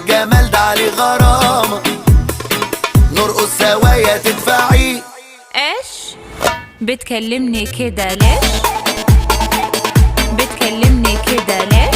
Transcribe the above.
الجمال ده عليه غرامة، نرقص سوايا تدفعي. ايش بتكلمني كده ليش؟ بتكلمني كده ليش؟